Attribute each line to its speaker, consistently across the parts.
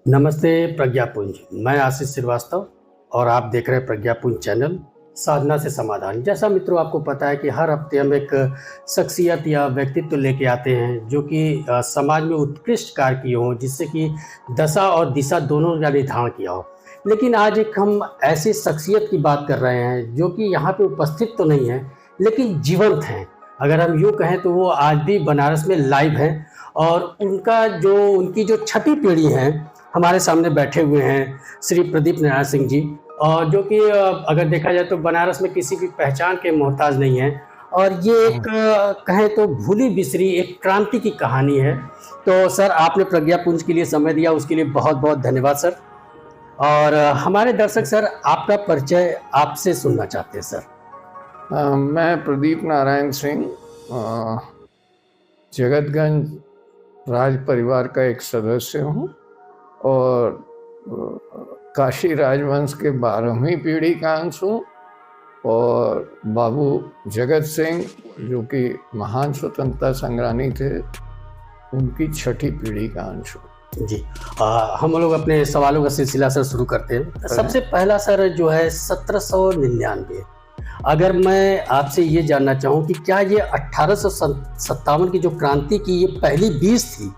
Speaker 1: नमस्ते प्रज्ञापुंज। मैं आशीष श्रीवास्तव और आप देख रहे हैं प्रज्ञापुंज चैनल साधना से समाधान। जैसा मित्रों आपको पता है कि हर हफ्ते हम एक शख्सियत या व्यक्तित्व लेके आते हैं जो कि समाज में उत्कृष्ट कार्य किए हों, जिससे कि दशा और दिशा दोनों का निर्धारण किया हो। लेकिन आज एक हम ऐसी शख्सियत की बात कर रहे हैं जो कि यहाँ पे उपस्थित तो नहीं है लेकिन जीवंत हैं। अगर हम यूँ कहें तो वो आज भी बनारस में लाइव हैं और उनकी जो छठी पीढ़ी है हमारे सामने बैठे हुए हैं श्री प्रदीप नारायण सिंह जी, और जो कि अगर देखा जाए तो बनारस में किसी भी पहचान के मोहताज नहीं है। और ये एक कहें तो भूली बिसरी एक क्रांति की कहानी है। तो सर, आपने प्रज्ञापुंज के लिए समय दिया, उसके लिए बहुत बहुत धन्यवाद सर। और हमारे दर्शक सर आपका परिचय आपसे सुनना चाहते हैं सर।
Speaker 2: मैं प्रदीप नारायण सिंह जगतगंज राज परिवार का एक सदस्य हूँ और काशी राजवंश के 12वीं पीढ़ी का अंश हूँ और बाबू जगत सिंह जो कि महान स्वतंत्रता संग्रामी थे उनकी छठी पीढ़ी का अंश हूँ।
Speaker 1: जी, हम लोग अपने सवालों का सिलसिला सर शुरू करते हैं। सबसे पहला सर जो है 1799, अगर मैं आपसे ये जानना चाहूँ कि क्या ये 1857 की जो क्रांति की ये पहली बीज थी,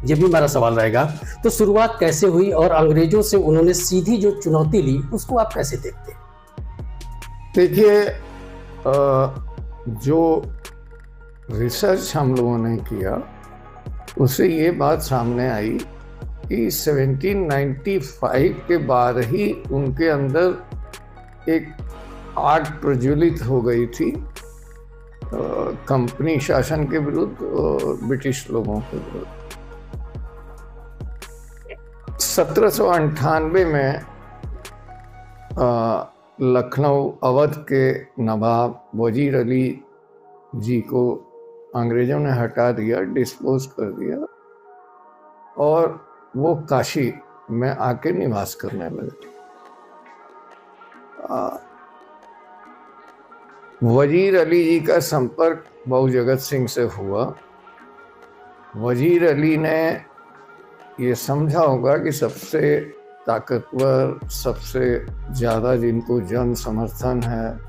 Speaker 1: ये भी हमारा सवाल रहेगा। तो शुरुआत कैसे हुई और अंग्रेजों से उन्होंने सीधी जो चुनौती ली उसको आप कैसे देखते हैं?
Speaker 2: देखिए, जो रिसर्च हम लोगों ने किया उससे ये बात सामने आई कि 1795 के बाद ही उनके अंदर एक आग प्रज्वलित हो गई थी कंपनी शासन के विरुद्ध और ब्रिटिश लोगों के विरुद्ध। 1798 में लखनऊ अवध के नवाब वजीर अली जी को अंग्रेजों ने हटा दिया, डिस्पोज कर दिया और वो काशी में आके निवास करने लगे। वजीर अली जी का संपर्क बाबू जगत सिंह से हुआ। वजीर अली ने ये समझा होगा कि सबसे ताकतवर, सबसे ज़्यादा जिनको जन समर्थन है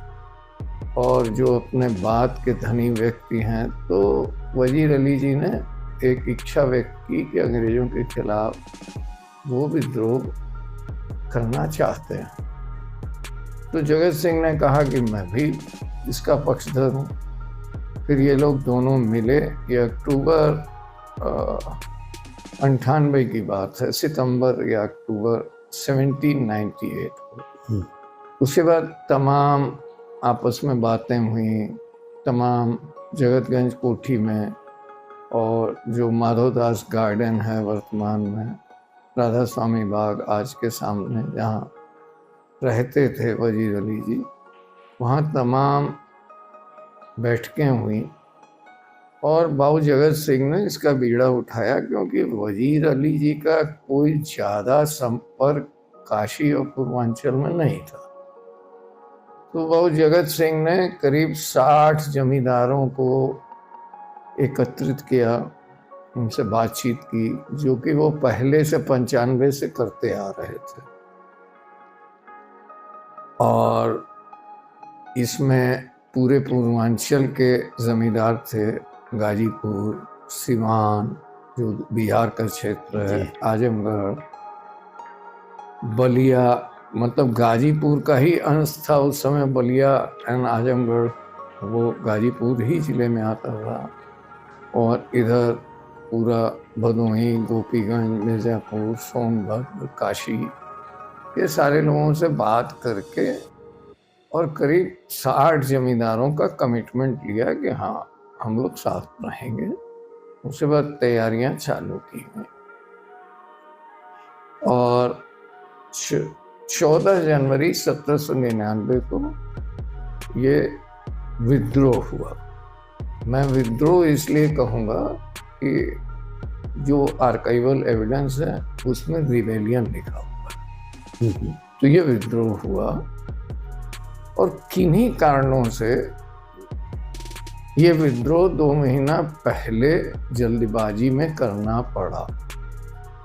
Speaker 2: और जो अपने बात के धनी व्यक्ति हैं, तो वजीर अली जी ने एक इच्छा व्यक्त की कि अंग्रेज़ों के खिलाफ वो विद्रोह करना चाहते हैं। तो जगत सिंह ने कहा कि मैं भी इसका पक्षधर हूँ। फिर ये लोग दोनों मिले। ये अक्टूबर 98 की बात है, सितंबर या अक्टूबर 1798 को। उसके बाद तमाम आपस में बातें हुई, तमाम जगतगंज कोठी में और जो माधवदास गार्डन है वर्तमान में, राधा स्वामी बाग आज के सामने जहाँ रहते थे वजीर अली जी, वहाँ तमाम बैठकें हुई और बाबू जगत सिंह ने इसका बीड़ा उठाया क्योंकि वजीर अली जी का कोई ज़्यादा संपर्क काशी और पूर्वांचल में नहीं था। तो बाबू जगत सिंह ने करीब 60 जमींदारों को एकत्रित किया, उनसे बातचीत की, जो कि वो पहले से 95 से करते आ रहे थे। और इसमें पूरे पूर्वांचल के जमींदार थे, गाजीपुर, सिवान जो बिहार का क्षेत्र है, आजमगढ़, बलिया, मतलब गाजीपुर का ही अंश था उस समय। बलिया एंड आजमगढ़ वो गाजीपुर ही जिले में आता था। और इधर पूरा भदोही, गोपीगंज, मिर्ज़ापुर, सोनभद्र, काशी, ये सारे लोगों से बात करके और करीब 60 जमींदारों का कमिटमेंट लिया कि हाँ हम लोग साथ रहेंगे। उसके बाद तैयारियां चालू की गई और 14 जनवरी 1799 को ये विद्रोह हुआ। मैं विद्रोह इसलिए कहूँगा कि जो आर्काइवल एविडेंस है उसमें रिबेलियन लिखा हुआ है। तो ये विद्रोह हुआ और किन्हीं कारणों से ये विद्रोह 2 महीना पहले जल्दबाजी में करना पड़ा।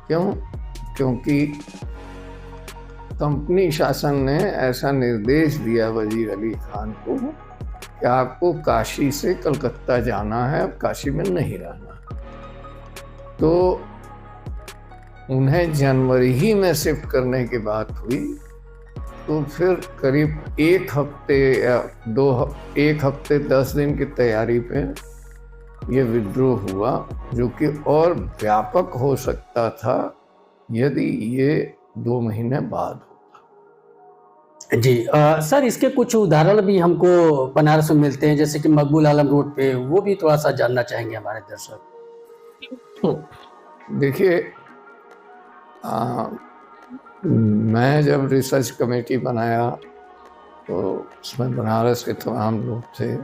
Speaker 2: क्यों? क्योंकि कंपनी शासन ने ऐसा निर्देश दिया वजीर अली खान को कि आपको काशी से कलकत्ता जाना है, अब काशी में नहीं रहना। तो उन्हें जनवरी ही में शिफ्ट करने की बात हुई। तो फिर करीब एक हफ्ते या 10 दिन की तैयारी पे ये विद्रोह हुआ, जो कि और व्यापक हो सकता था यदि ये 2 महीने बाद होता।
Speaker 1: जी सर, इसके कुछ उदाहरण भी हमको बनारस में मिलते हैं, जैसे कि मकबूल आलम रोड पे, वो भी थोड़ा सा जानना चाहेंगे हमारे दर्शक।
Speaker 2: देखिए, मैं जब रिसर्च कमेटी बनाया तो उसमें बनारस के तमाम लोग थे,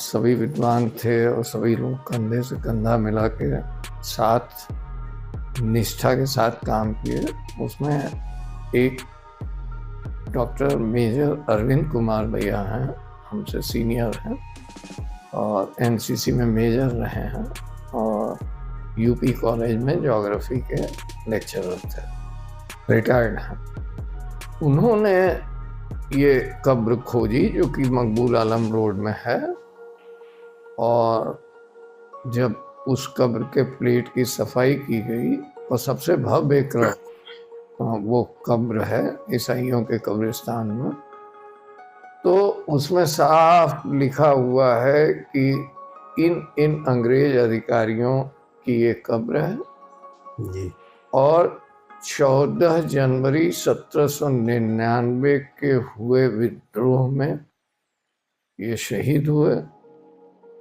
Speaker 2: सभी विद्वान थे और सभी लोग कंधे से कंधा मिला के साथ निष्ठा के साथ काम किए। उसमें एक डॉक्टर मेजर अरविंद कुमार भैया हैं, हमसे सीनियर हैं और एनसीसी में मेजर रहे हैं और यूपी कॉलेज में ज्योग्राफी के लेक्चरर थे, रिटायर्ड हैं। उन्होंने ये कब्र खोजी जो कि मकबूल आलम रोड में है, और जब उस कब्र के प्लेट की सफाई की गई और सबसे भव्य वो कब्र है ईसाइयों के कब्रिस्तान में, तो उसमें साफ लिखा हुआ है कि इन अंग्रेज अधिकारियों की ये कब्र है
Speaker 1: जी।
Speaker 2: और 14 जनवरी 1799 के हुए विद्रोह में ये शहीद हुए।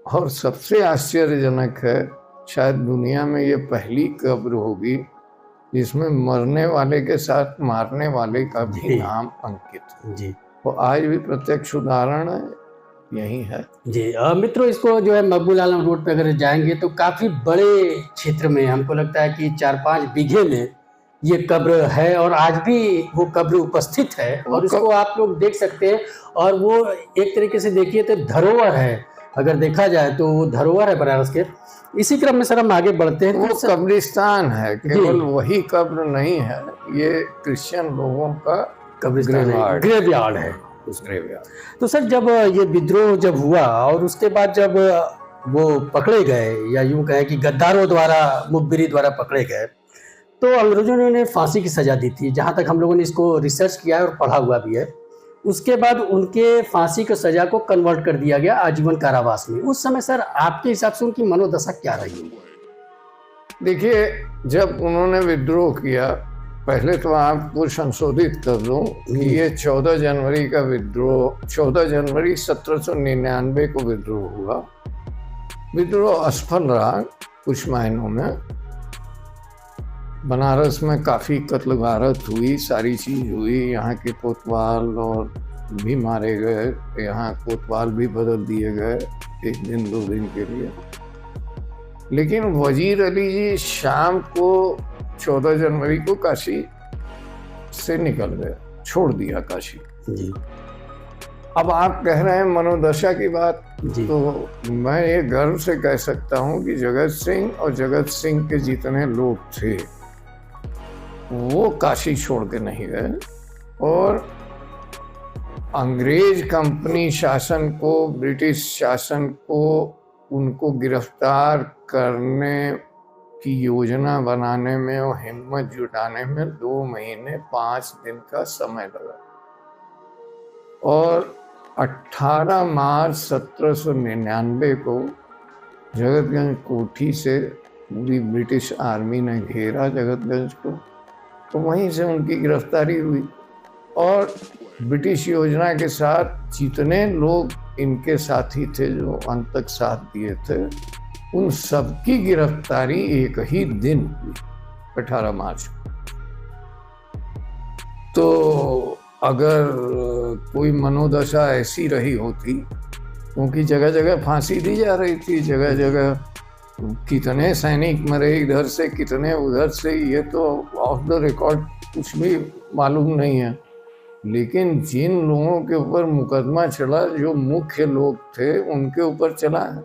Speaker 2: और सबसे आश्चर्यजनक है, शायद दुनिया में ये पहली कब्र होगी जिसमें मरने वाले के साथ मारने वाले का भी नाम अंकित है।
Speaker 1: जी,
Speaker 2: वो आज भी प्रत्यक्ष उदाहरण है, यही है।
Speaker 1: जी मित्रों, इसको जो है मकबूल आलम रोड पे अगर जाएंगे तो काफ़ी बड़े क्षेत्र में, हमको लगता है कि 4-5 बीघे में ये कब्र है और आज भी वो कब्र उपस्थित है और इसको आप लोग देख सकते हैं। और वो एक तरीके से देखिए तो धरोहर है, अगर देखा जाए तो वो धरोहर है बनारस के। इसी क्रम में सर हम आगे बढ़ते हैं।
Speaker 2: वो कब्रिस्तान है, केवल वही कब्र नहीं है, ये क्रिश्चियन लोगों का
Speaker 1: ग्रेवयार्ड है। तो सर, जब ये विद्रोह जब हुआ और उसके बाद जब वो पकड़े गए, या यूं कहें कि गद्दारों द्वारा, मुखबिरी द्वारा पकड़े गए, तो अंग्रेजों ने उन्हें फांसी की सजा दी थी, जहां तक हम लोगों ने इसको रिसर्च किया है और पढ़ा हुआ भी है। उसके बाद उनके फांसी की सजा को कन्वर्ट कर दिया गया आजीवन कारावास में। उस समय सर आपके हिसाब से उनकी मनोदशा क्या रही?
Speaker 2: देखिए, जब उन्होंने विद्रोह किया, पहले तो आपको संशोधित कर दूं कि ये 14 जनवरी का विद्रोह, 14 जनवरी 1799 को विद्रोह हुआ। विद्रोह असफल रहा कुछ मायनों में। बनारस में काफ़ी कत्ल गारत हुई, सारी चीज़ हुई, यहाँ के कोतवाल और भी मारे गए, यहाँ कोतवाल भी बदल दिए गए 1 दिन 2 दिन के लिए। लेकिन वजीर अली जी शाम को 14 जनवरी को काशी से निकल गए, छोड़ दिया काशी
Speaker 1: जी।
Speaker 2: अब आप कह रहे हैं मनोदशा की बात
Speaker 1: जी।
Speaker 2: तो मैं ये गर्व से कह सकता हूँ कि जगत सिंह और जगत सिंह के जितने लोग थे वो काशी छोड़ के नहीं गए, और अंग्रेज कंपनी शासन को, ब्रिटिश शासन को उनको गिरफ्तार करने की योजना बनाने में और हिम्मत जुटाने में 2 महीने 5 दिन का समय लगा। और 18 मार्च 1799 को जगतगंज कोठी से पूरी ब्रिटिश आर्मी ने घेरा जगतगंज को, तो वहीं से उनकी गिरफ्तारी हुई। और ब्रिटिश योजना के साथ जितने लोग इनके साथी थे जो अंत तक साथ दिए थे, उन सबकी गिरफ्तारी एक ही दिन हुई, 18 मार्च। तो अगर कोई मनोदशा ऐसी रही होती, क्योंकि जगह जगह फांसी दी जा रही थी, जगह जगह कितने सैनिक मरे इधर से, कितने उधर से, ये तो ऑफ द रिकॉर्ड कुछ भी मालूम नहीं है। लेकिन जिन लोगों के ऊपर मुकदमा चला, जो मुख्य लोग थे, उनके ऊपर चला है।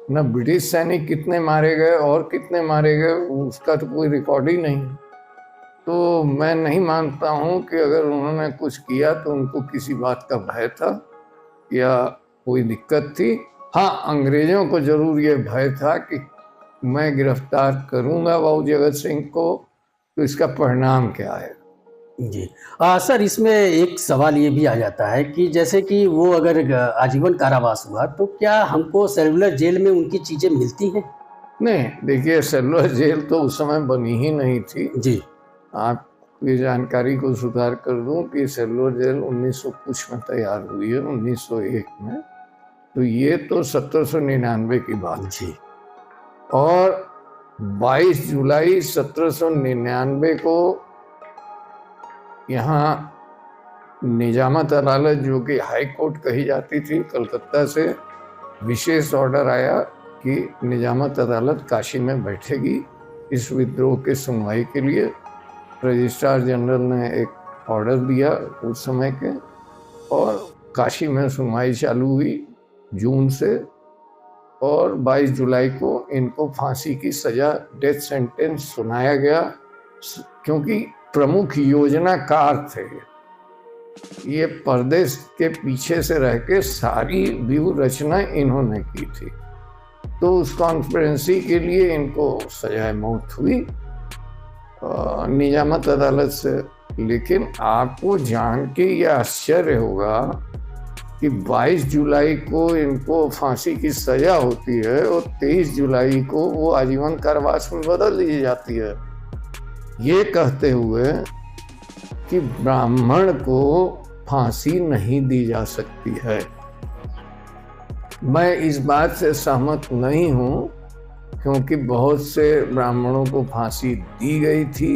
Speaker 2: न ब्रिटिश सैनिक कितने मारे गए और कितने मारे गए उसका तो कोई रिकॉर्ड ही नहीं। तो मैं नहीं मानता हूँ कि अगर उन्होंने कुछ किया तो उनको किसी बात का भय था या कोई दिक्कत थी। हाँ, अंग्रेजों को जरूर ये भय था कि मैं गिरफ्तार करूंगा बाबू जगत सिंह को तो इसका परिणाम क्या है।
Speaker 1: जी सर, इसमें एक सवाल ये भी आ जाता है कि जैसे कि वो अगर आजीवन कारावास हुआ तो क्या हमको सेलुलर जेल में उनकी चीज़ें मिलती हैं?
Speaker 2: नहीं, देखिए सेलुलर जेल तो उस समय बनी ही नहीं थी
Speaker 1: जी।
Speaker 2: आपकी जानकारी को सुधार कर दूं कि सेलुलर जेल 1900 कुछ में तैयार हुई है, 1901 में। तो ये तो 1799 की बात
Speaker 1: जी।
Speaker 2: और 22 जुलाई 1799 को यहाँ निजामत अदालत, जो कि हाई कोर्ट कही जाती थी, कलकत्ता से विशेष ऑर्डर आया कि निजामत अदालत काशी में बैठेगी इस विद्रोह के सुनवाई के लिए। रजिस्ट्रार जनरल ने एक ऑर्डर दिया उस समय के और काशी में सुनवाई चालू हुई जून से और 22 जुलाई को इनको फांसी की सजा, डेथ सेंटेंस सुनाया गया, क्योंकि प्रमुख योजनाकार थे ये। परदेश के पीछे से रह के सारी व्यूह रचना इन्होंने की थी। तो उस कॉन्स्पिरेंसी के लिए इनको सजाए मौत हुई निजामत अदालत से। लेकिन आपको जान के यह आश्चर्य होगा कि 22 जुलाई को इनको फांसी की सजा होती है और 23 जुलाई को वो आजीवन कारावास में बदल दी जाती है, ये कहते हुए कि ब्राह्मण को फांसी नहीं दी जा सकती है। मैं इस बात से सहमत नहीं हूँ, क्योंकि बहुत से ब्राह्मणों को फांसी दी गई थी।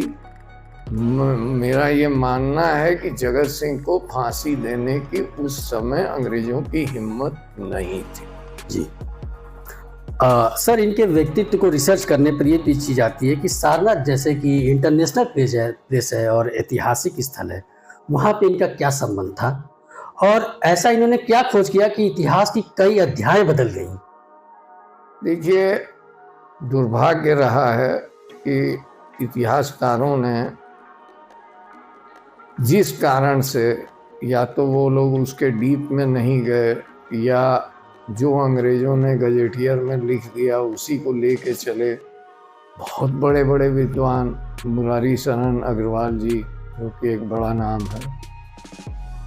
Speaker 2: मेरा ये मानना है कि जगत सिंह को फांसी देने की उस समय अंग्रेजों की हिम्मत नहीं थी।
Speaker 1: जी सर, इनके व्यक्तित्व को रिसर्च करने पर ये पूछी जाती है कि सारनाथ जैसे कि इंटरनेशनल प्लेस है और ऐतिहासिक स्थल है, वहाँ पे इनका क्या संबंध था और ऐसा इन्होंने क्या खोज किया कि इतिहास की कई अध्याय बदल गई?
Speaker 2: देखिए, दुर्भाग्य रहा है कि इतिहासकारों ने जिस कारण से, या तो वो लोग उसके डीप में नहीं गए या जो अंग्रेजों ने गजेटियर में लिख दिया उसी को लेके चले। बहुत बड़े बड़े विद्वान, मुरारी शरण अग्रवाल जी जो कि एक बड़ा नाम है,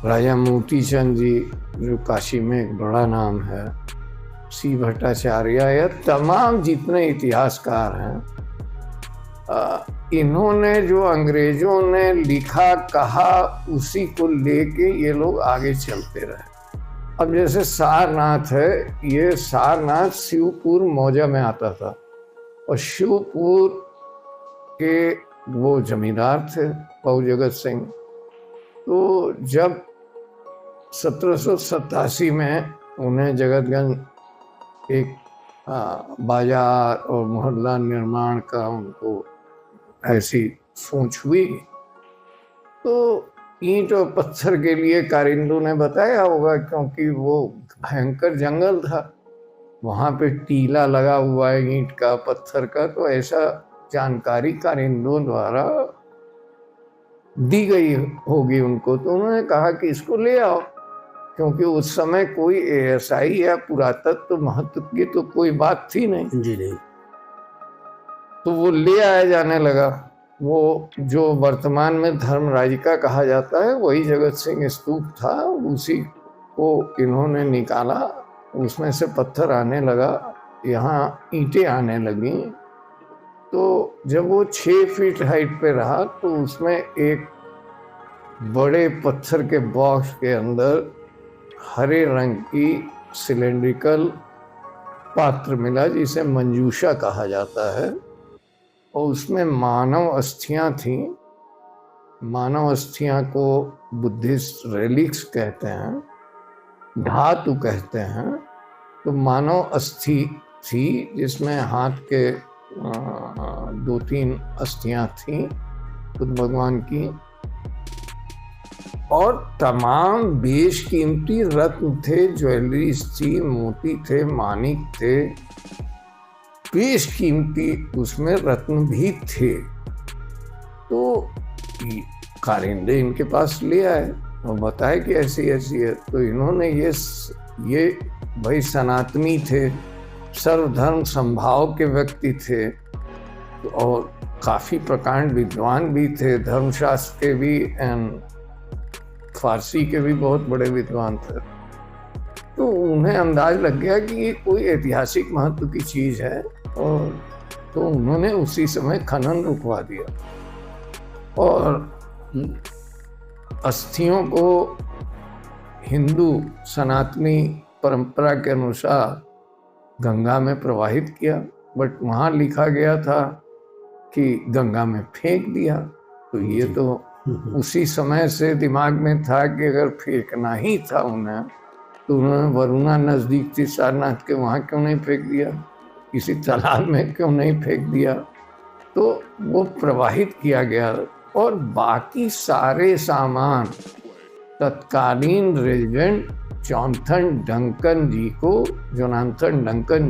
Speaker 2: राजा मोती चंद जी जो काशी में एक बड़ा नाम है, सी भट्टाचार्य, या तमाम जितने इतिहासकार हैं, इन्होंने जो अंग्रेजों ने लिखा कहा उसी को लेके ये लोग आगे चलते रहे। अब जैसे सारनाथ है, ये सारनाथ शिवपुर मौजा में आता था और शिवपुर के वो जमींदार थे बाबू जगत सिंह। तो जब 1787 में उन्हें जगतगंज एक बाजार और मोहल्ला निर्माण का उनको ऐसी सोच हुई, तो ईंट और पत्थर के लिए कारिंदों ने बताया होगा, क्योंकि वो भयंकर जंगल था, वहाँ पे टीला लगा हुआ है ईंट का, पत्थर का। तो ऐसा जानकारी कारिंदों द्वारा दी गई होगी उनको। तो उन्होंने कहा कि इसको ले आओ, क्योंकि उस समय कोई ASI या पुरातत्व महत्व की तो कोई बात थी नहीं।
Speaker 1: जी नहीं।
Speaker 2: तो वो ले आया जाने लगा। वो जो वर्तमान में धर्मराजिका कहा जाता है वही जगत सिंह स्तूप था, उसी को इन्होंने निकाला, उसमें से पत्थर आने लगा, यहाँ ईंटें आने लगी। तो जब वो 6 फीट हाइट पे रहा तो उसमें एक बड़े पत्थर के बॉक्स के अंदर हरे रंग की सिलेंड्रिकल पात्र मिला जिसे मंजूषा कहा जाता है, और उसमें मानव अस्थियां थीं। मानव अस्थियां को बुद्धिस्ट रेलिक्स कहते हैं, धातु कहते हैं। तो मानव अस्थि थी जिसमें हाथ के 2-3 अस्थियां थीं बुद्ध भगवान की, और तमाम बेशकीमती रत्न थे, ज्वेलरीज थी, मोती थे, मानिक थे, बेशकीमती उसमें रत्न भी थे। तो कारिंदे इनके पास ले आए और बताए कि ऐसी ऐसी है। तो इन्होंने ये भाई सनातनी थे, सर्वधर्म संभाव के व्यक्ति थे और काफी प्रकांड विद्वान भी थे, धर्मशास्त्र के भी एंड फारसी के भी बहुत बड़े विद्वान थे। तो उन्हें अंदाज लग गया कि ये कोई ऐतिहासिक महत्व की चीज है, और तो उन्होंने उसी समय खनन रुकवा दिया और अस्थियों को हिंदू सनातनी परंपरा के अनुसार गंगा में प्रवाहित किया, बट वहाँ लिखा गया था कि गंगा में फेंक दिया। तो ये तो उसी समय से दिमाग में था कि अगर फेंकना ही था उन्हें तो उन्होंने वरुणा नज़दीक थी सारनाथ के, वहाँ क्यों नहीं फेंक दिया, किसी तालाब में क्यों नहीं फेंक दिया। तो वो प्रवाहित किया गया और बाकी सारे सामान तत्कालीन रेजिडेंट जोनाथन डंकन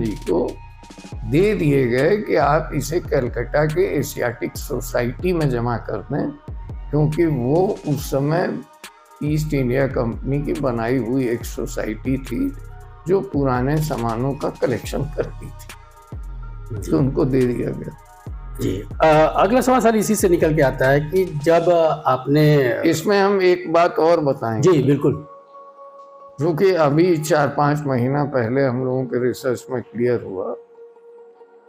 Speaker 2: जी को दे दिए गए कि आप इसे कलकत्ता के एशियाटिक सोसाइटी में जमा कर दें, क्योंकि वो उस समय ईस्ट इंडिया कंपनी की बनाई हुई एक सोसाइटी थी जो पुराने सामानों का कलेक्शन करती थी। तो उनको दे दिया गया।
Speaker 1: जी अगला सवाल सर इसी से निकल के आता है कि जब आपने
Speaker 2: इसमें हम एक बात और बताएंगे।
Speaker 1: जी बिल्कुल।
Speaker 2: क्योंकि अभी 4-5 महीना पहले हम लोगों के रिसर्च में क्लियर हुआ,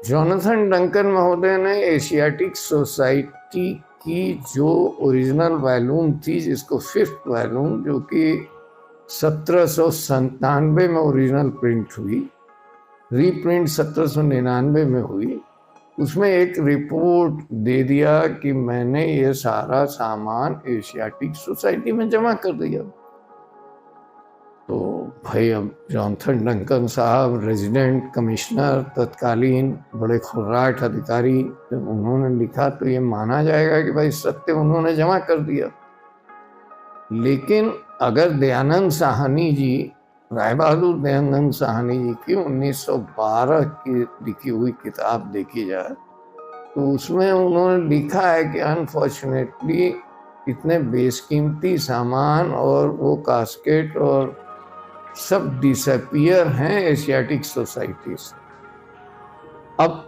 Speaker 2: जोनाथन डंकन महोदय ने एशियाटिक सोसाइटी की जो ओरिजिनल वॉल्यूम थी, जिसको 5th वॉल्यूम जो कि 1797 में ओरिजिनल प्रिंट हुई, रीप्रिंट 1799 में हुई, उसमें एक रिपोर्ट दे दिया कि मैंने ये सारा सामान एशियाटिक सोसाइटी में जमा कर दिया। तो भाई अब जोनाथन डंकन साहब रेजिडेंट कमिश्नर तत्कालीन बड़े खुर्राट अधिकारी, जब उन्होंने लिखा तो ये माना जाएगा कि भाई सत्य उन्होंने जमा कर दिया। लेकिन अगर दयानंद साहनी जी, राय बहादुर दयानंद साहनी जी की 1912 की लिखी हुई किताब देखी जाए तो उसमें उन्होंने लिखा है कि अनफॉर्चुनेटली इतने बेशकीमती सामान और वो कास्केट और सब डिसअपियर हैं एशियाटिक सोसाइटी से। अब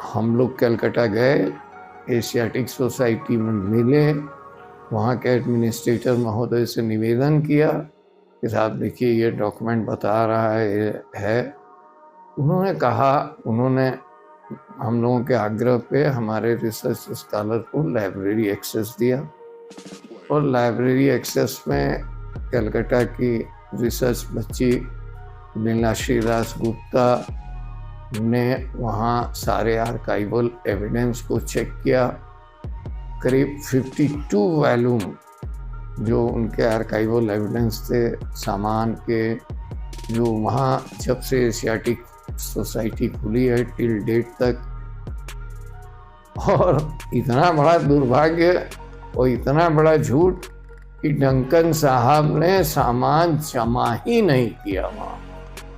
Speaker 2: हम लोग कलकत्ता गए, एशियाटिक सोसाइटी में मिले, वहाँ के एडमिनिस्ट्रेटर महोदय से निवेदन किया कि साहब देखिए ये डॉक्यूमेंट बता रहा है। उन्होंने कहा, उन्होंने हम लोगों के आग्रह पे हमारे रिसर्च स्कॉलर को लाइब्रेरी एक्सेस दिया, और लाइब्रेरी एक्सेस में कलकत्ता की रिसर्च बच्ची लीलाश्री दास गुप्ता ने वहाँ सारे आर्काइवल एविडेंस को चेक किया। करीब 52 वॉल्यूम जो उनके आर्काइवल एविडेंस थे सामान के, जो वहाँ जब से एशियाटिक सोसाइटी खुली है टिल डेट तक। और इतना बड़ा दुर्भाग्य और इतना बड़ा झूठ कि डंकन साहब ने सामान जमा ही नहीं किया वहाँ।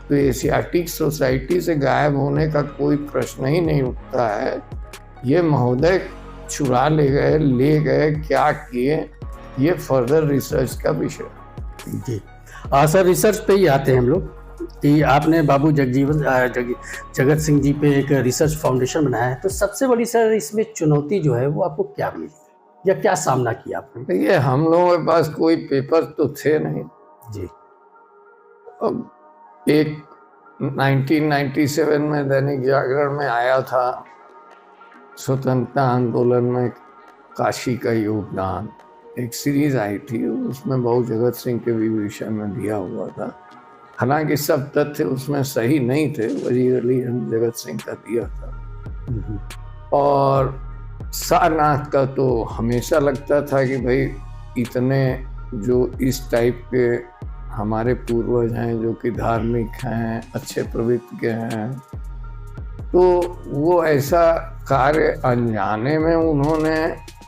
Speaker 2: तो एशियाटिक सोसाइटी से गायब होने का कोई प्रश्न ही नहीं उठता है। ये महोदय चुरा ले गए क्या किए, ये फर्दर रिसर्च का विषय।
Speaker 1: जी सर, रिसर्च पे ही आते हैं हम लोग कि आपने बाबू जगत सिंह जी पे एक रिसर्च फाउंडेशन बनाया है, तो सबसे बड़ी सर इसमें चुनौती जो है वो आपको क्या मिली या क्या सामना किया आपने?
Speaker 2: ये हम लोगों के पास कोई पेपर तो थे नहीं
Speaker 1: जी।
Speaker 2: अब एक 1997 में दैनिक जागरण में आया था स्वतंत्रता आंदोलन में काशी का योगदान, एक सीरीज आई थी, उसमें बाबू जगत सिंह के भी विषय में दिया हुआ था। हालांकि सब तथ्य उसमें सही नहीं थे, वजीर अली जगत सिंह का दिया था। और सारनाथ का तो हमेशा लगता था कि भाई इतने जो इस टाइप के हमारे पूर्वज हैं जो कि धार्मिक हैं, अच्छे प्रवृत्ति के हैं, तो वो ऐसा कार्य अनजाने में उन्होंने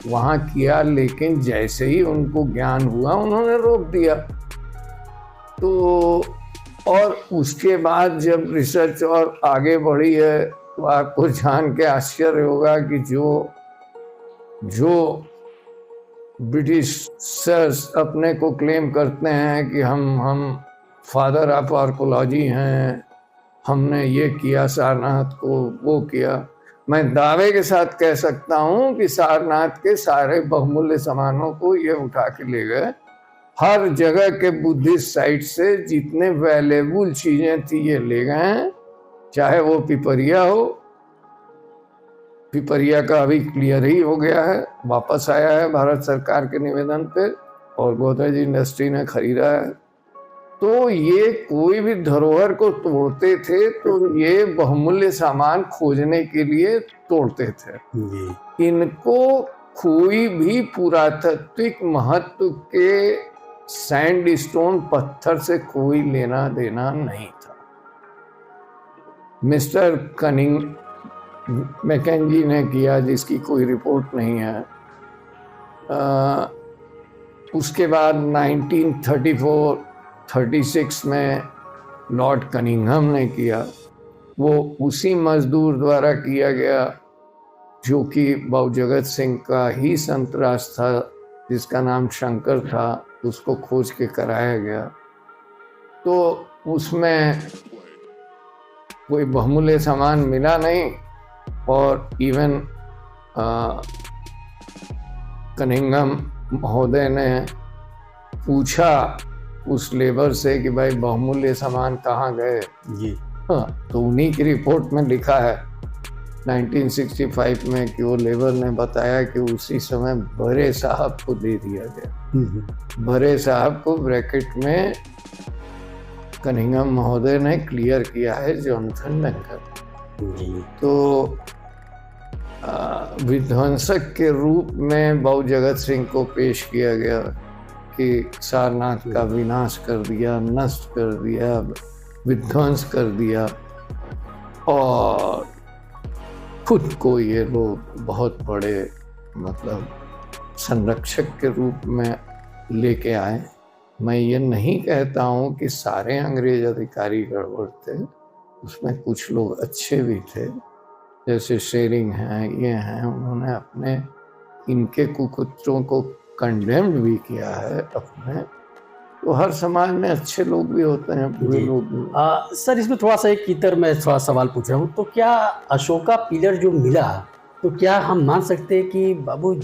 Speaker 2: वहाँ किया, लेकिन जैसे ही उनको ज्ञान हुआ उन्होंने रोक दिया। तो और उसके बाद जब रिसर्च और आगे बढ़ी है तो आपको जान के आश्चर्य होगा कि जो ब्रिटिशर्स अपने को क्लेम करते हैं कि हम फादर ऑफ आर्कोलॉजी हैं, हमने ये किया सारनाथ को, वो किया, मैं दावे के साथ कह सकता हूँ कि सारनाथ के सारे बहुमूल्य सामानों को ये उठा के ले गए। हर जगह के बुद्धिस्ट साइट से जितने वैल्यूएबल चीजें थी ये ले गए हैं, चाहे वो पिपरिया हो, पिपरिया का अभी क्लियर ही हो गया है, वापस आया है भारत सरकार के निवेदन पे और गोदरेज इंडस्ट्री ने खरीदा है। तो ये कोई भी धरोहर को तोड़ते थे तो ये बहुमूल्य सामान खोजने के लिए तोड़ते थे। इनको कोई भी पुरातात्विक महत्व के सैंडस्टोन पत्थर से कोई लेना देना नहीं था। मिस्टर कनिंग मैकेंजी ने किया, जिसकी कोई रिपोर्ट नहीं है। उसके बाद 1934-36 में लॉर्ड कनिंघम ने किया, वो उसी मजदूर द्वारा किया गया जो कि बाबू जगत सिंह का ही संतरास था, जिसका नाम शंकर था, उसको खोज के कराया गया। तो उसमें कोई बहुमूल्य सामान मिला नहीं और इवन कनिंघम महोदय ने पूछा उस लेबर से कि भाई बहुमूल्य सामान कहाँ गए जी। हाँ, तो उन्हीं की रिपोर्ट में लिखा है 1965 में कि वो लेबर ने बताया कि उसी समय बड़े साहब को दे दिया गया। बड़े साहब को ब्रैकेट में कनिंघम महोदय ने क्लियर किया है जॉनथन डंकर। तो विध्वंसक के रूप में बाबू जगत सिंह को पेश किया गया कि सारनाथ का विनाश कर दिया, नष्ट कर दिया, विध्वंस कर दिया। और खुद को ये लोग बहुत बड़े मतलब संरक्षक के रूप में लेके आए। मैं ये नहीं कहता हूँ कि सारे अंग्रेज अधिकारी गड़बड़ थे, उसमें कुछ लोग अच्छे भी थे, जैसे शेरिंग हैं, ये हैं, उन्होंने अपने इनके कुकुत्रों को कंडेम्ड भी किया है अपने। तो हर समाज में अच्छे लोग भी होते हैं, बुरे लोग भी।
Speaker 1: सर इसमें थोड़ा सा एक इतर मैं थोड़ा सवाल पूछ रहा हूँ, तो क्या अशोका पिलर जो मिला, तो क्या हम मान सकते हैं कि बाबू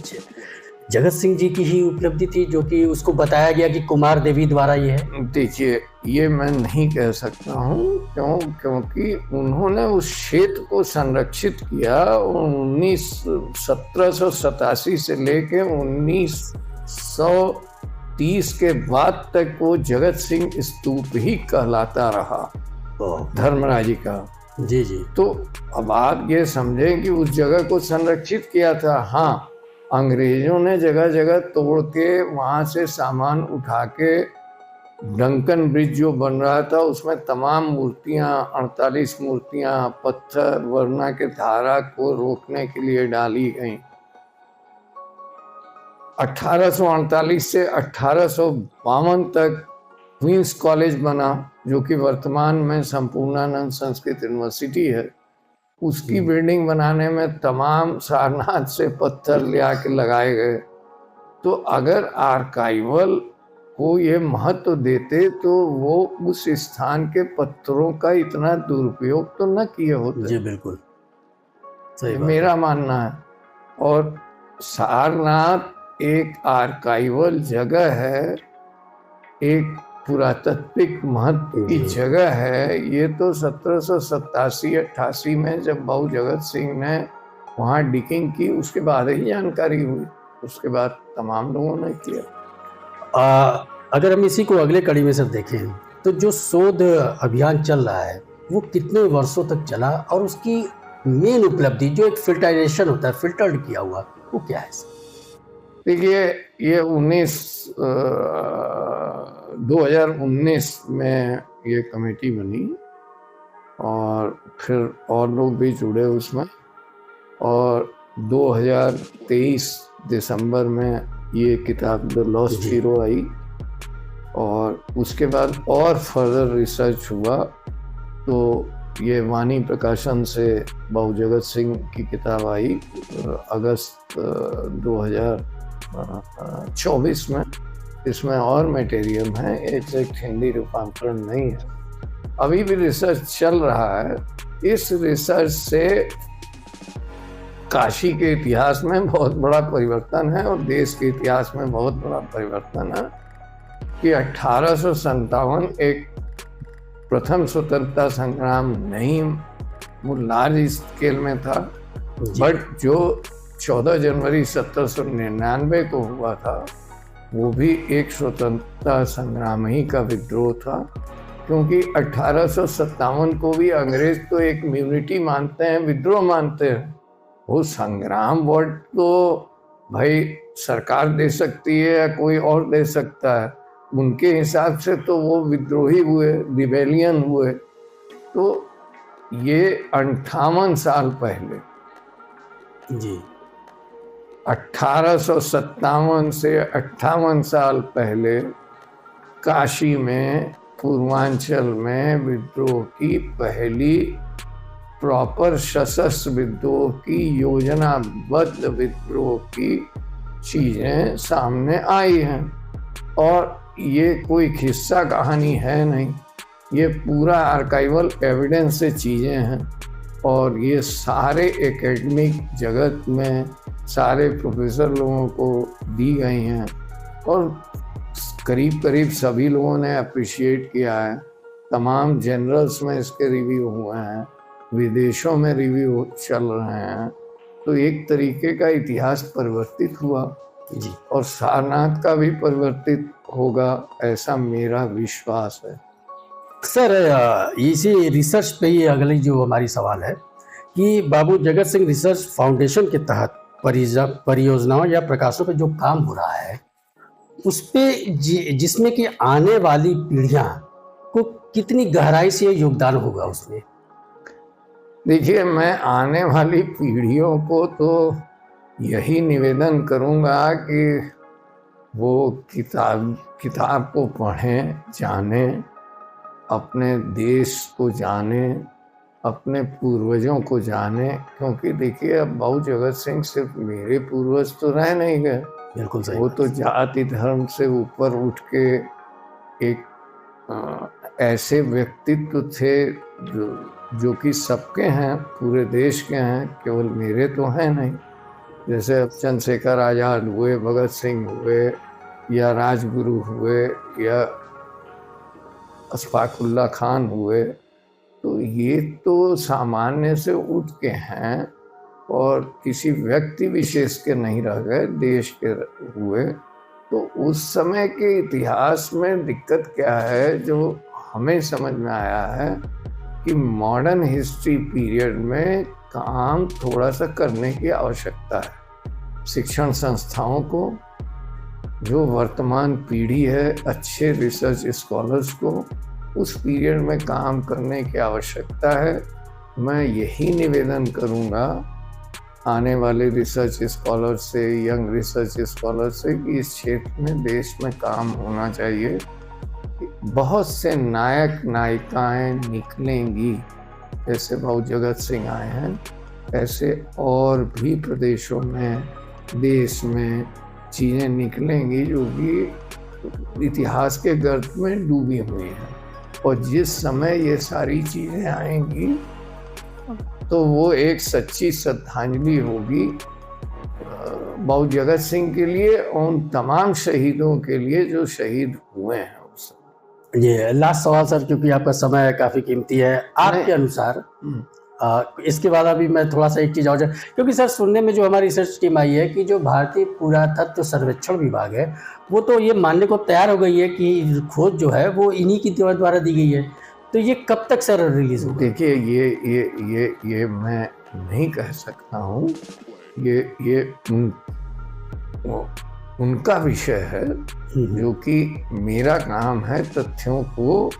Speaker 1: जगत सिंह जी की ही उपलब्धि थी, जो कि उसको बताया गया कि कुमार देवी द्वारा ये है?
Speaker 2: देखिए, ये मैं नहीं कह सकता हूँ, क्योंकि उन्होंने उस क्षेत्र को संरक्षित किया। 1787 से लेके 1930 के बाद तक वो जगत सिंह स्तूप ही कहलाता रहा धर्मराजी का।
Speaker 1: जी जी।
Speaker 2: तो अब आप ये समझें कि उस जगह को संरक्षित किया था। हाँ, अंग्रेजों ने जगह जगह तोड़ के वहाँ से सामान उठा के डंकन ब्रिज जो बन रहा था उसमें तमाम मूर्तियाँ, 48 मूर्तियाँ पत्थर वरना के धारा को रोकने के लिए डाली गईं। 1848 से 1852 तक क्वींस कॉलेज बना, जो कि वर्तमान में संपूर्णानंद संस्कृत यूनिवर्सिटी है। उसकी बिल्डिंग बनाने में तमाम सारनाथ से पत्थर ले आके लगाए गए। तो अगर आर्काइवल को ये महत्व देते तो वो उस स्थान के पत्थरों का इतना दुरुपयोग तो न किए होते।
Speaker 1: जी बिल्कुल सही बात
Speaker 2: मेरा मानना है। और सारनाथ एक आर्काइवल जगह है, एक पुरातात्विक महत्व की जगह है। ये तो 1787-88 में जब बाबू जगत सिंह ने वहाँ डिगिंग की, उसके बाद ही जानकारी हुई, उसके बाद तमाम लोगों ने किया।
Speaker 1: अगर हम इसी को अगले कड़ी में सब देखें तो जो शोध अभियान चल रहा है वो कितने वर्षों तक चला, और उसकी मेन उपलब्धि जो एक फिल्टराइजेशन होता है, फिल्टर्ड किया हुआ, वो क्या है?
Speaker 2: देखिए, ये 2019 में ये कमेटी बनी और फिर और लोग भी जुड़े उसमें, और 2023 दिसंबर में ये किताब द लॉस्ट हीरो आई और उसके बाद और फर्दर रिसर्च हुआ तो ये वाणी प्रकाशन से बाबू जगत सिंह की किताब आई अगस्त 2024 में। इसमें और मटेरियल है, एग्जैक्ट हिंदी रूपांतरण नहीं है, अभी भी रिसर्च चल रहा है। इस रिसर्च से काशी के इतिहास में बहुत बड़ा परिवर्तन है और देश के इतिहास में बहुत बड़ा परिवर्तन है कि 1857 एक प्रथम स्वतंत्रता संग्राम नहीं, वो लार्ज स्केल में था, बट जो 14 जनवरी 1799 को हुआ था वो भी एक स्वतंत्रता संग्राम ही का विद्रोह था। क्योंकि 1857 को भी अंग्रेज तो एक इम्यूनिटी मानते हैं, विद्रोह मानते हैं। वो संग्राम वर्ड तो भाई सरकार दे सकती है या कोई और दे सकता है, उनके हिसाब से तो वो विद्रोही हुए, रिबेलियन हुए। तो ये 58 साल पहले
Speaker 1: जी
Speaker 2: 1857 से 58 साल पहले काशी में पूर्वांचल में विद्रोह की पहली प्रॉपर सशस्त्र विद्रोह की योजनाबद्ध विद्रोह की चीजें सामने आई हैं। और ये कोई किस्सा कहानी है नहीं, ये पूरा आर्काइवल एविडेंस से चीजें हैं और ये सारे एकेडमिक जगत में सारे प्रोफेसर लोगों को दी गई हैं और करीब करीब सभी लोगों ने अप्रिशिएट किया है। तमाम जर्नल्स में इसके रिव्यू हुए हैं, विदेशों में रिव्यू चल रहे हैं। तो एक तरीके का इतिहास परिवर्तित हुआ
Speaker 1: जी,
Speaker 2: और सारनाथ का भी परिवर्तित होगा, ऐसा मेरा विश्वास है।
Speaker 1: सर इसी रिसर्च पे ही अगली जो हमारी सवाल है कि बाबू जगत सिंह रिसर्च फाउंडेशन के तहत परियोजनाओं या प्रकाशों पे जो काम हो रहा है उस पे जिसमें कि आने वाली पीढ़ियां को कितनी गहराई से योगदान होगा उसमें?
Speaker 2: देखिए, मैं आने वाली पीढ़ियों को तो यही निवेदन करूंगा कि वो किताब को पढ़ें, जानें, अपने देश को जानें, अपने पूर्वजों को जानें। क्योंकि देखिए, अब बाबू जगत सिंह सिर्फ मेरे पूर्वज तो रह नहीं गए,
Speaker 1: बिल्कुल सही।
Speaker 2: वो तो जाति धर्म से ऊपर उठ के एक ऐसे व्यक्तित्व थे जो कि सबके हैं, पूरे देश के हैं, केवल मेरे तो हैं नहीं। जैसे अब चंद्रशेखर आज़ाद हुए, भगत सिंह हुए, या राजगुरु हुए, या अशफाकुल्ला खान हुए, तो ये तो सामान्य से उठ के हैं और किसी व्यक्ति विशेष के नहीं रह गए, देश के हुए। तो उस समय के इतिहास में दिक्कत क्या है जो हमें समझ में आया है कि मॉडर्न हिस्ट्री पीरियड में काम थोड़ा सा करने की आवश्यकता है। शिक्षण संस्थाओं को, जो वर्तमान पीढ़ी है, अच्छे रिसर्च स्कॉलर्स को उस पीरियड में काम करने की आवश्यकता है। मैं यही निवेदन करूंगा आने वाले रिसर्च स्कॉलर से, यंग रिसर्च स्कॉलर से, कि इस क्षेत्र में देश में काम होना चाहिए। बहुत से नायक नायिकाएं निकलेंगी, जैसे बाबू जगत सिंह आए हैं, ऐसे और भी प्रदेशों में, देश में चीज़ें निकलेंगी जो कि इतिहास के गर्त में डूबी हुई हैं। और जिस समय ये सारी चीज़ें आएंगी तो वो एक सच्ची श्रद्धांजलि होगी बाबू जगत सिंह के लिए और उन तमाम शहीदों के लिए जो शहीद हुए हैं उस समय।
Speaker 1: ये लास्ट सवाल सर, क्योंकि आपका समय काफ़ी कीमती है, आपके अनुसार इसके बाद अभी मैं थोड़ा सा एक चीज़ और, क्योंकि सर सुनने में जो हमारी रिसर्च टीम आई है कि जो भारतीय पुरातत्व सर्वेक्षण विभाग है वो तो ये मानने को तैयार हो गई है कि खोज जो है वो इन्हीं की द्वारा दी गई है, तो ये कब तक सर रिलीज होगा?
Speaker 2: देखिए, ये मैं नहीं कह सकता हूँ, ये उनका विषय है, जो कि मेरा काम है तथ्यों को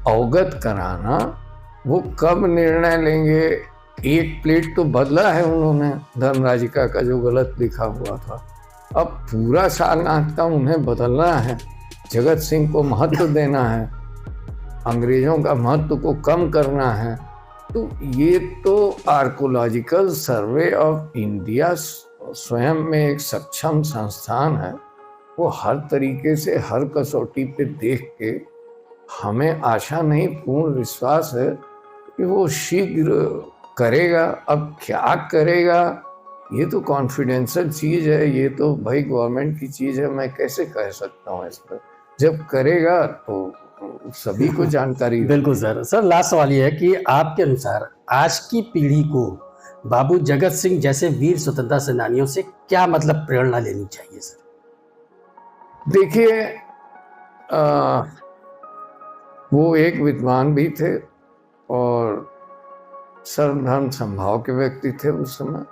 Speaker 2: अवगत कराना। वो कब निर्णय लेंगे? एक प्लेट तो बदला है उन्होंने धर्मराजिका का जो गलत लिखा हुआ था, अब पूरा सारनाथ का उन्हें बदलना है। जगत सिंह को महत्व देना है, अंग्रेजों का महत्व को कम करना है, तो ये तो आर्कोलॉजिकल सर्वे ऑफ इंडिया स्वयं में एक सक्षम संस्थान है। वो हर तरीके से हर कसौटी पे देख के हमें आशा नहीं पूर्ण विश्वास है कि वो शीघ्र करेगा। अब क्या करेगा ये तो कॉन्फिडेंशियल चीज़ है, ये तो भाई गवर्नमेंट की चीज़ है, मैं कैसे कह सकता हूँ इस पर। जब करेगा तो सभी को जानकारी होगी।
Speaker 1: बिल्कुल सर लास्ट सवाल ये है कि आपके अनुसार आज की पीढ़ी को बाबू जगत सिंह जैसे वीर स्वतंत्रता सेनानियों से क्या मतलब प्रेरणा लेनी चाहिए सर?
Speaker 2: देखिए, वो एक विद्वान भी थे और सर्वधर्म समभाव के व्यक्ति थे उस समय,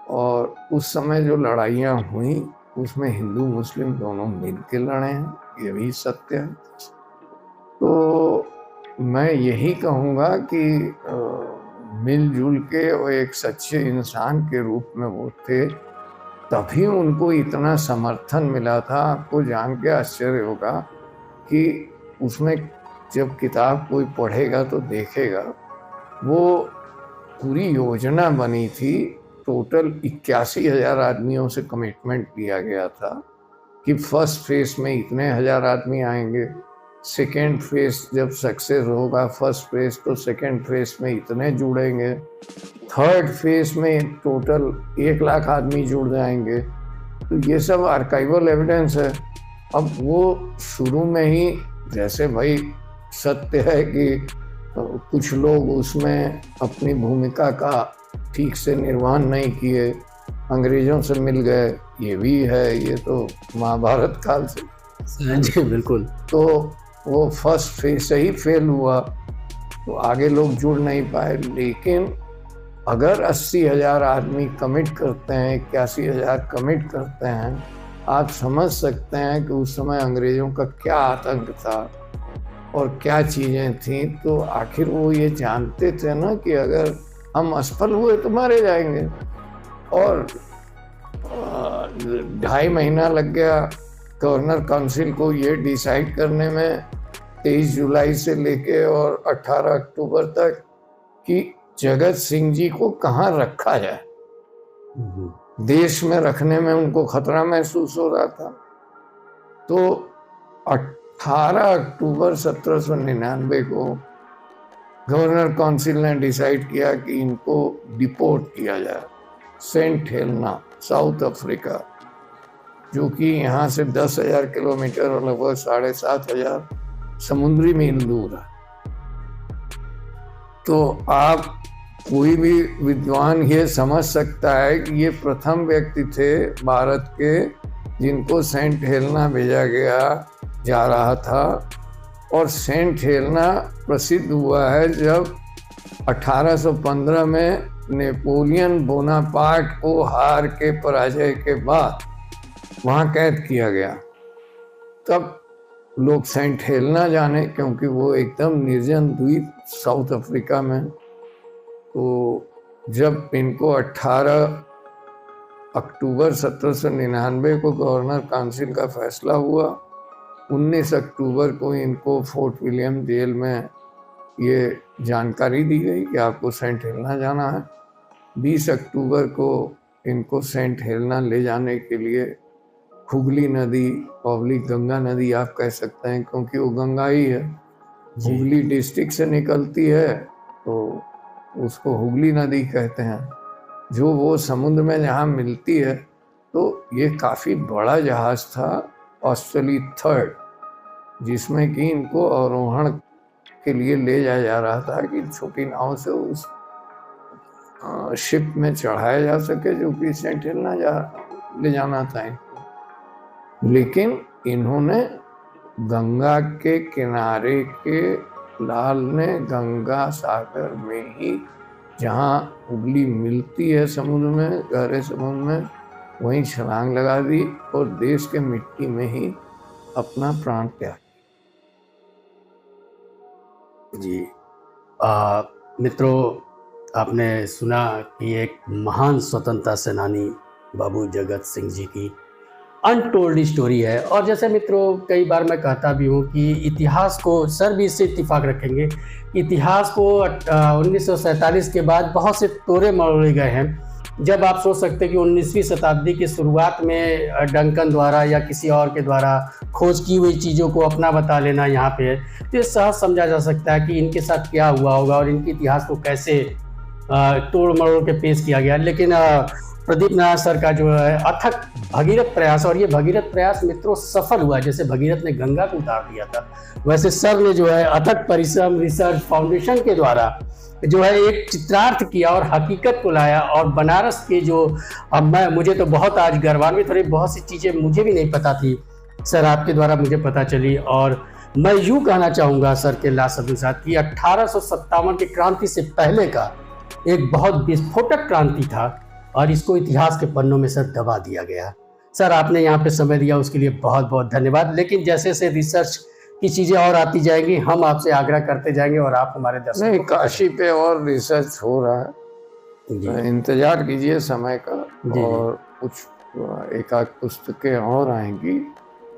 Speaker 2: और उस समय जो लड़ाइयाँ हुई उसमें हिंदू मुस्लिम दोनों मिल के लड़े हैं, ये भी सत्य है। तो मैं यही कहूँगा कि मिलजुल के वो एक सच्चे इंसान के रूप में वो थे, तभी उनको इतना समर्थन मिला था। आपको जान के आश्चर्य होगा कि उसमें जब किताब कोई पढ़ेगा तो देखेगा, वो पूरी योजना बनी थी। टोटल 81,000 आदमियों से कमिटमेंट लिया गया था कि फर्स्ट फेज में इतने हजार आदमी आएंगे, सेकेंड फेज जब सक्सेस होगा फर्स्ट फेज तो सेकेंड फेज में इतने जुड़ेंगे, थर्ड फेज में टोटल 1 लाख आदमी जुड़ जाएंगे। तो ये सब आर्काइवल एविडेंस है। अब वो शुरू में ही, जैसे भाई सत्य है कि कुछ लोग उसमें अपनी भूमिका का ठीक से निर्वहन नहीं किए, अंग्रेजों से मिल गए, ये भी है, ये तो महाभारत काल से।
Speaker 1: जी बिल्कुल।
Speaker 2: तो वो फर्स्ट फेज से ही फेल हुआ, तो आगे लोग जुड़ नहीं पाए। लेकिन अगर 80,000 आदमी कमिट करते हैं, 81,000 कमिट करते हैं, आप समझ सकते हैं कि उस समय अंग्रेजों का क्या आतंक था और क्या चीज़ें थीं। तो आखिर वो ये जानते थे ना कि अगर हम असफल हुए तो मारे जाएंगे। और 2.5 महीना लग गया गवर्नर काउंसिल को ये डिसाइड करने में, 23 जुलाई से लेके और 18 अक्टूबर तक, कि जगत सिंह जी को कहाँ रखा जाए। देश में रखने में उनको खतरा महसूस हो रहा था। तो 18 अक्टूबर 1799 को गवर्नर काउंसिल ने डिसाइड किया कि इनको डिपोर्ट किया जाए सेंट हेलेना, साउथ अफ्रीका, जो कि यहाँ से 10,000 किलोमीटर और लगभग 7,500 समुद्री मील दूर है। तो आप कोई भी विद्वान ये समझ सकता है कि ये प्रथम व्यक्ति थे भारत के जिनको सेंट हेलेना भेजा जा रहा था। और सेंट हेलेना प्रसिद्ध हुआ है जब 1815 में नेपोलियन बोनापार्ट को हार के पराजय के बाद वहाँ कैद किया गया। तब लोग सेंट हेलेना जाने, क्योंकि वो एकदम निर्जन द्वीप साउथ अफ्रीका में। तो जब इनको 18 अक्टूबर 1799 को गवर्नर काउंसिल का फैसला हुआ, 19 अक्टूबर को इनको फोर्ट विलियम जेल में ये जानकारी दी गई कि आपको सेंट हेलेना जाना है। 20 अक्टूबर को इनको सेंट हेलेना ले जाने के लिए हुगली नदी, पब्लिक गंगा नदी आप कह सकते हैं, क्योंकि वो गंगा ही है, हुगली डिस्ट्रिक्ट से निकलती है, तो उसको हुगली नदी कहते हैं, जो वो समुद्र में जहाँ मिलती है। तो ये काफ़ी बड़ा जहाज़ था, ऑस्ट्रेली थर्ड, जिसमें कि इनको आरोहण के लिए ले जाया जा रहा था कि छोटी नाव से उस शिप में चढ़ाया जा सके, जो कि सेंट हेलेना ले जाना था इनको। लेकिन इन्होंने गंगा के किनारे के लाल ने गंगा सागर में ही, जहाँ हुगली मिलती है समुद्र में, गहरे समुद्र में, वहीं छलांग लगा दी और देश के मिट्टी में ही अपना प्राण त्याग।
Speaker 1: जी मित्रों, आपने सुना कि एक महान स्वतंत्रता सेनानी बाबू जगत सिंह जी की अनटोल्ड स्टोरी है। और जैसे मित्रों कई बार मैं कहता भी हूँ कि इतिहास को, सर भी इससे इत्तेफाक रखेंगे, इतिहास को 1947 के बाद बहुत से तोड़े मरोड़े गए हैं। जब आप सोच सकते हैं कि 19वीं शताब्दी की शुरुआत में डंकन द्वारा या किसी और के द्वारा खोज की हुई चीज़ों को अपना बता लेना यहाँ पे है, तो ये सहज समझा जा सकता है कि इनके साथ क्या हुआ होगा और इनके इतिहास को कैसे तोड़ मरोड़ के पेश किया गया। लेकिन प्रदीप नारायण सर का जो है अथक भगीरथ प्रयास, और ये भगीरथ प्रयास मित्रों सफल हुआ। जैसे भगीरथ ने गंगा को उतार दिया था, वैसे सर ने जो है अथक परिश्रम रिसर्च फाउंडेशन के द्वारा जो है एक चित्रार्थ किया और हकीकत को लाया। और बनारस के जो, अब मुझे तो बहुत आज गर्वान्वित हो रही, बहुत सी चीज़ें मुझे भी नहीं पता थी सर, आपके द्वारा मुझे पता चली। और मैं यूँ कहना चाहूँगा सर के लाशब्द के साथ कि 1857 की क्रांति से पहले का एक बहुत विस्फोटक क्रांति था और इसको इतिहास के पन्नों में सर दबा दिया गया। सर आपने यहाँ पे समय दिया उसके लिए बहुत बहुत धन्यवाद। लेकिन जैसे जैसे रिसर्च की चीज़ें और आती जाएंगी हम आपसे आग्रह करते जाएंगे और आप हमारे दर्शकों
Speaker 2: नहीं, काशी पे और रिसर्च हो रहा है, इंतजार कीजिए समय का। और कुछ एक आध पुस्तकें और आएंगी,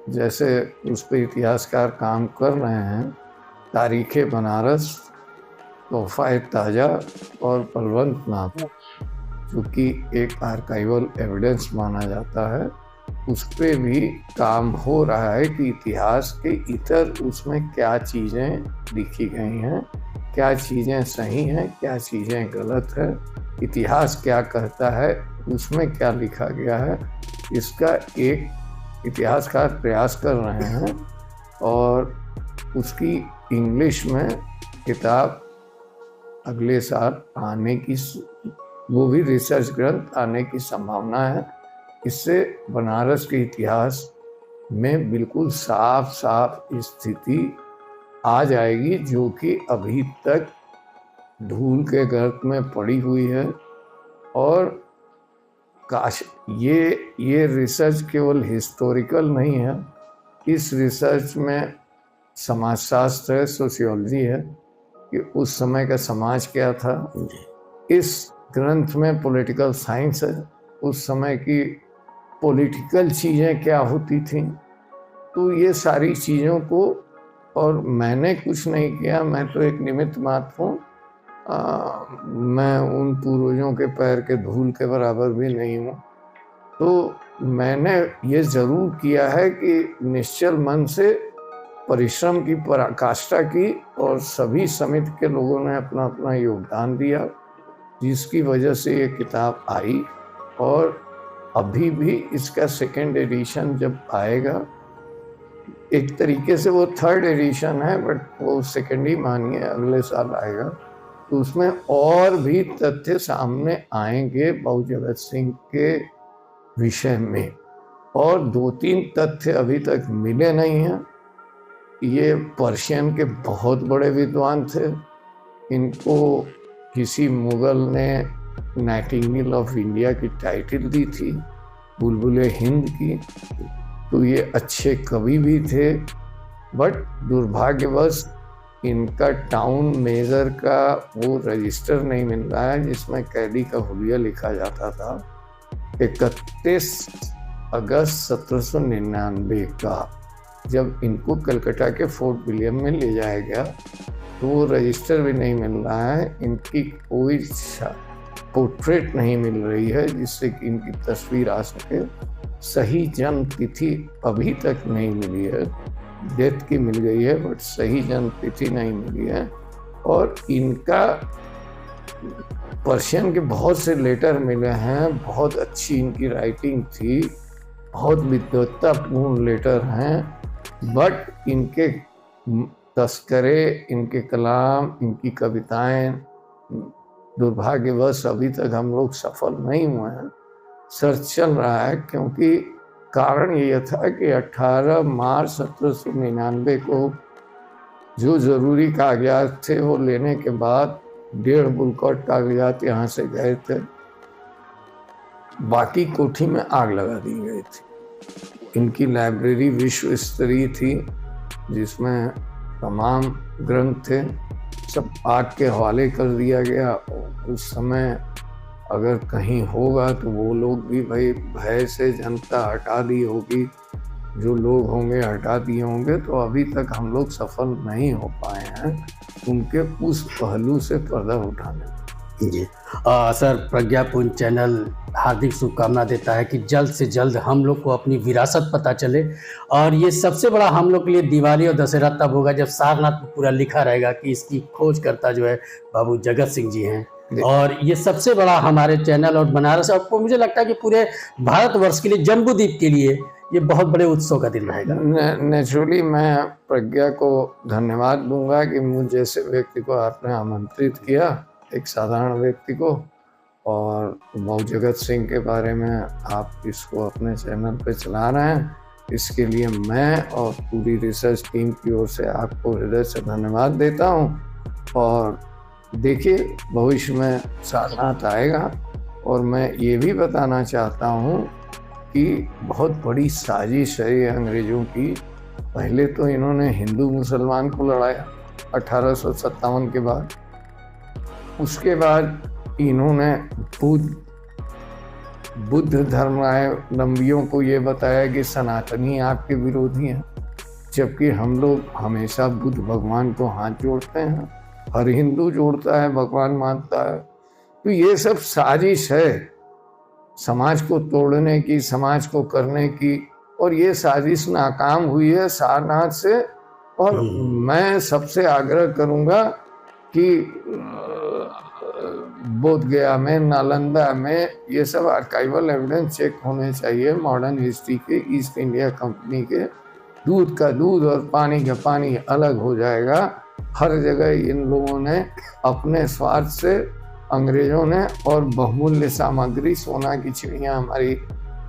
Speaker 2: जैसे उस पर इतिहासकार काम कर रहे हैं। तारीख़ बनारस, तोहफ़ा ताज़ा और बलवंत नाथ, जो कि एक आर्काइवल एविडेंस माना जाता है, उस पर भी काम हो रहा है कि इतिहास के इतर उसमें क्या चीज़ें लिखी गई हैं, क्या चीज़ें सही हैं, क्या चीज़ें गलत है, इतिहास क्या कहता है, उसमें क्या लिखा गया है। इसका एक इतिहासकार प्रयास कर रहे हैं और उसकी इंग्लिश में किताब अगले साल आने की, वो भी रिसर्च ग्रंथ आने की संभावना है। इससे बनारस के इतिहास में बिल्कुल साफ साफ स्थिति आ जाएगी, जो कि अभी तक धूल के गर्त में पड़ी हुई है। और काश ये रिसर्च केवल हिस्टोरिकल नहीं है, इस रिसर्च में समाजशास्त्र है, सोशियोलॉजी है कि उस समय का समाज क्या था। इस ग्रंथ में पॉलिटिकल साइंस है, उस समय की पॉलिटिकल चीज़ें क्या होती थीं। तो ये सारी चीज़ों को, और मैंने कुछ नहीं किया, मैं तो एक निमित्त मात्र हूँ। मैं उन पूर्वजों के पैर के धूल के बराबर भी नहीं हूँ। तो मैंने ये ज़रूर किया है कि निश्चल मन से परिश्रम की पराकाष्ठा की और सभी समिति के लोगों ने अपना अपना योगदान दिया, जिसकी वजह से ये किताब आई। और अभी भी इसका सेकेंड एडिशन जब आएगा, एक तरीके से वो थर्ड एडिशन है बट वो सेकेंड ही मानिए, अगले साल आएगा, तो उसमें और भी तथ्य सामने आएंगे बहुजगत सिंह के विषय में। और 2-3 तथ्य अभी तक मिले नहीं हैं। ये पर्शियन के बहुत बड़े विद्वान थे, इनको किसी मुगल ने नाइटिंगेल ऑफ इंडिया की टाइटल दी थी, बुलबुले हिंद की। तो ये अच्छे कवि भी थे, बट दुर्भाग्यवश इनका टाउन मेजर का वो रजिस्टर नहीं मिल रहा है जिसमें कैदी का हुलिया लिखा जाता था। 31 अगस्त 1799 का जब इनको कलकत्ता के फोर्ट विलियम में ले जाया गया, तो वो रजिस्टर भी नहीं मिल रहा है। इनकी कोई पोर्ट्रेट नहीं मिल रही है जिससे कि इनकी तस्वीर आ सके। सही जन्म तिथि अभी तक नहीं मिली है, डेथ की मिल गई है बट सही जन्म तिथि नहीं मिली है। और इनका पर्शियन के बहुत से लेटर मिले हैं, बहुत अच्छी इनकी राइटिंग थी, बहुत विद्वत्तापूर्ण लेटर हैं, बट इनके तस्करे, इनके कलाम, इनकी कविताएं दुर्भाग्यवश अभी तक हम लोग सफल नहीं हुए हैं। सर्च चल रहा है, क्योंकि कारण ये था कि 18 मार्च 1799 को जो ज़रूरी कागजात थे वो लेने के बाद 1.5 बुलकॉट कागजात यहाँ से गए थे, बाकी कोठी में आग लगा दी गई थी। इनकी लाइब्रेरी विश्व स्तरीय थी जिसमें तमाम ग्रंथ थे, सब आग के हवाले कर दिया गया। उस समय अगर कहीं होगा तो वो लोग भी भाई भय से जनता हटा दी होगी, जो लोग होंगे हटा दिए होंगे, तो अभी तक हम लोग सफल नहीं हो पाए हैं उनके उस पहलू से पर्दा उठाने में।
Speaker 1: जी सर, प्रज्ञापुंज चैनल हार्दिक शुभकामना देता है कि जल्द से जल्द हम लोग को अपनी विरासत पता चले, और ये सबसे बड़ा हम लोग के लिए दिवाली और दशहरा तब होगा जब सारनाथ में पूरा लिखा रहेगा कि इसकी खोजकर्ता जो है बाबू जगत सिंह जी हैं। और ये सबसे बड़ा हमारे चैनल और बनारस और मुझे लगता है कि पूरे भारतवर्ष के लिए, जम्बूद्वीप के लिए ये बहुत बड़े उत्सव का दिन रहेगा।
Speaker 2: नेचुरली मैं प्रज्ञा को धन्यवाद दूंगा कि मुझ जैसे व्यक्ति को आपने आमंत्रित किया, एक साधारण व्यक्ति को, और बाबू जगत सिंह के बारे में आप इसको अपने चैनल पे चला रहे हैं, इसके लिए मैं और पूरी रिसर्च टीम की ओर से आपको हृदय से धन्यवाद देता हूं। और देखिए भविष्य में सारनाथ आएगा, और मैं ये भी बताना चाहता हूं कि बहुत बड़ी साजिश है ये अंग्रेज़ों की। पहले तो इन्होंने हिंदू मुसलमान को लड़ाया 1857 के बाद, उसके बाद इन्होंने बुद्ध धर्मावलंबियों को ये बताया कि सनातनी आपके विरोधी हैं, जबकि हम लोग हमेशा बुद्ध भगवान को हाथ जोड़ते हैं, हर हिंदू जोड़ता है, भगवान मानता है। तो ये सब साजिश है समाज को तोड़ने की, समाज को करने की, और ये साजिश नाकाम हुई है सारनाथ से। और मैं सबसे आग्रह करूंगा कि बोधगया में, नालंदा में ये सब आर्काइवल एविडेंस चेक होने चाहिए मॉडर्न हिस्ट्री के। ईस्ट इंडिया कंपनी के दूध का दूध और पानी का पानी अलग हो जाएगा। हर जगह इन लोगों ने अपने स्वार्थ से, अंग्रेजों ने, और बहुमूल्य सामग्री, सोना की चिड़िया हमारी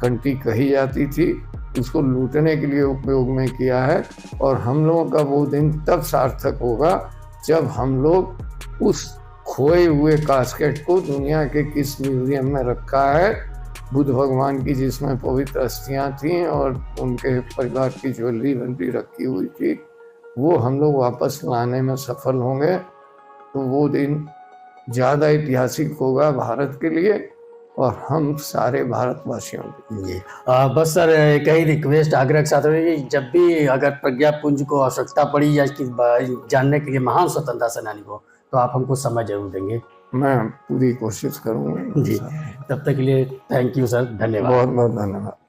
Speaker 2: कंट्री कही जाती थी, उसको लूटने के लिए उपयोग में किया है। और हम लोगों का वो दिन तब सार्थक होगा जब हम लोग उस खोए हुए कास्केट को दुनिया के किस म्यूजियम में रखा है, बुद्ध भगवान की, जिसमें पवित्र अस्थियां थीं और उनके परिवार की ज्वेलरी रखी हुई थी, वो हम लोग वापस लाने में सफल होंगे। तो वो दिन ज़्यादा ऐतिहासिक होगा भारत के लिए और हम सारे भारतवासियों के लिए।
Speaker 1: बस सर एक ही रिक्वेस्ट, आग्रह के साथ है, जब भी अगर प्रज्ञापुंज को आवश्यकता पड़ी या इसकी जानने के लिए महान स्वतंत्रता सेनानी को, तो आप हमको समय जरूर देंगे।
Speaker 2: मैं पूरी कोशिश करूँगा
Speaker 1: जी। तब तक के लिए थैंक यू सर, धन्यवाद।
Speaker 2: बहुत बहुत धन्यवाद।